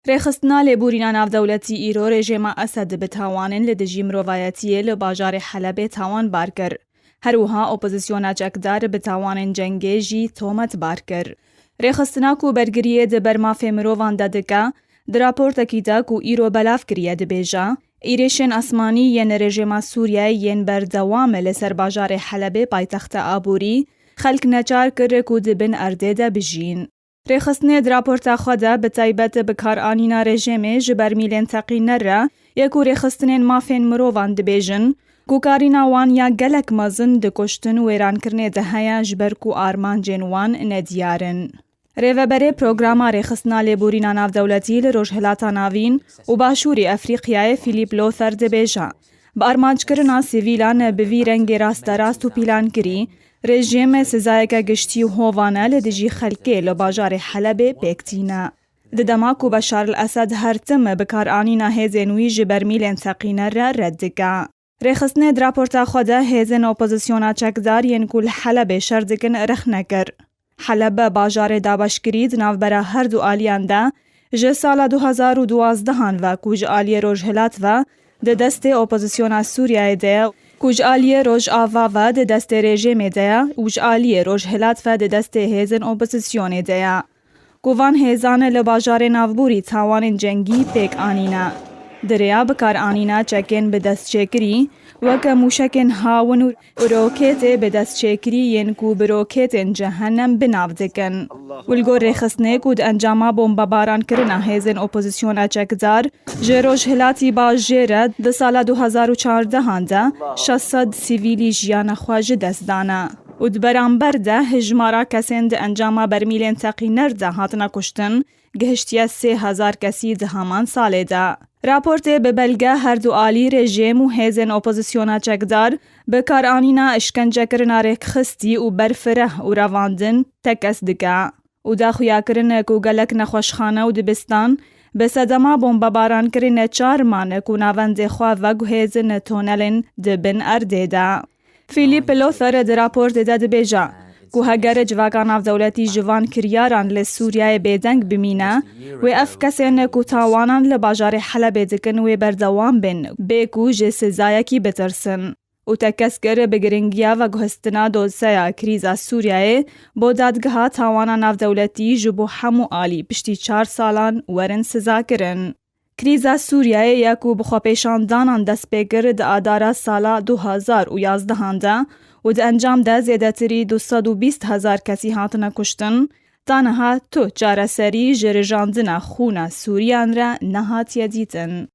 رێخستنا لێبوورینە ناودەوڵەتی ئیرۆ رێژێمە ئەسەد بتاوانن لە دژی مرۆڤایەتیە لە باژارێ حەلەبێ تاوان بار کرد. هەروەها ئۆپۆزیسیۆنا چەکدار بتاوانن جەنگێژی تۆمەت بار کرد. رێخستناک و بەرگریە دەبەر مافێ مرۆڤان دەدەکە دراپۆرتەکیدا و ئیرۆ بەلاف کریە دەبێژە ئیرێشێن ئەسمانی یەن رێژێمە سووریای یەن بەردەوامە لەسەر باژارێ حەلەبێ پایتەختە ئابووری خەلک نەچار کرد و دبن ئەردێدە بژین. رێخستنێ دراپۆرتا خۆدا بەتایبەتە بەکارئانینا رێژێمێ ji ber mîlên teqîner re yek û rêxistinên mafên mirovan dibêjin ku karîna wan ya gelek mezin dikuştin û wêrankirinê de heye ji ber ku armancên wan nediyar in. Rêveberê programa rêxistina lêborîna navdewletî li Rojhilata Navîn û Başûrê Efrîqiyayê Philippe Lothar dibêje. Bi armancekirina sivîlan bi vî rengê rasterast û pîlankirî, rejimê sezayeke giştî û hovane li dijî xelkê li bajarê Helebê pêktîne. Di dema ku Beşar el-Esed her tim bikarîna hêzên wî ji ber mîlên teqîner re red dike. Rêxistinê draporta xwe de hêzên opozisyona çekdar yên ku li Helebê şer dikin rix nekir. Helebe bajarê dabeşkirî di navbera her du aliyan de ji sala 2012 ve ku ji aliyê Rojhilat ve di destê opozisyona Sûriyayê de ku ji aliyê Rojava ve di destê rejimê de ye û ji aliyê Rojhilat ve di destê hêzên opozisyonê de ye. Ku van hêzan li bajarê navbûrî tawanên cengî pêk anîne. Dirêya bikarîna çekên bi destçêkirî weke mûşekên hawin û rokêtê bi destçêkirî yên ku bi rokêtên cehennem binav dikin. Wilgor rêxistinê ku di encama bombebarankirina hêzên opozisyona çekdar ji Rojhilatî Bajê re di sala 2014 de 600 sivîlî jiyana xwe ji dest dane. û di beramber de hejmara kesên di encama bermîlên teqîner de hatine kuştin, gihiştiye 3000 kesî di heman salê de. Raportê bi belge her du alî rejim û hêzên opozisyona çekdar bikarîna işkencekirina rêkxistî û berfireh û revandin tekes dike û daxuyakirin ku gelek nexweşxane û dibistan bi sedema bombebarankirin neçar mane ku navendê xwe veguhêzin tonelên dibin erdê de. Philippe Lothar di raportê de dibêje ku heger civaka navdewletî ji van kiryaran li Sûriyayê bêdeng bimîne wê ev kesên ku tawanan li bajarê Helebê dikin wê berdewam bin bê ku ji sezayekî bitirsin. û tekes kir bi giringiya veguhestina dosyeya krîza Sûriyayê bo dadgeha tawana navdewletî ji bo hemû alî piştî 4 salan werin sezakirin. Krîza Sûriyayê ye ku bi xwepêşandanan dest pê kir di adara sala 2011 de û di encam de zêdetirî 220,000 kesî hatine kuştin, taneha tu çareserî ji rijandina xûna Sûriyan re nehatiye dîtin.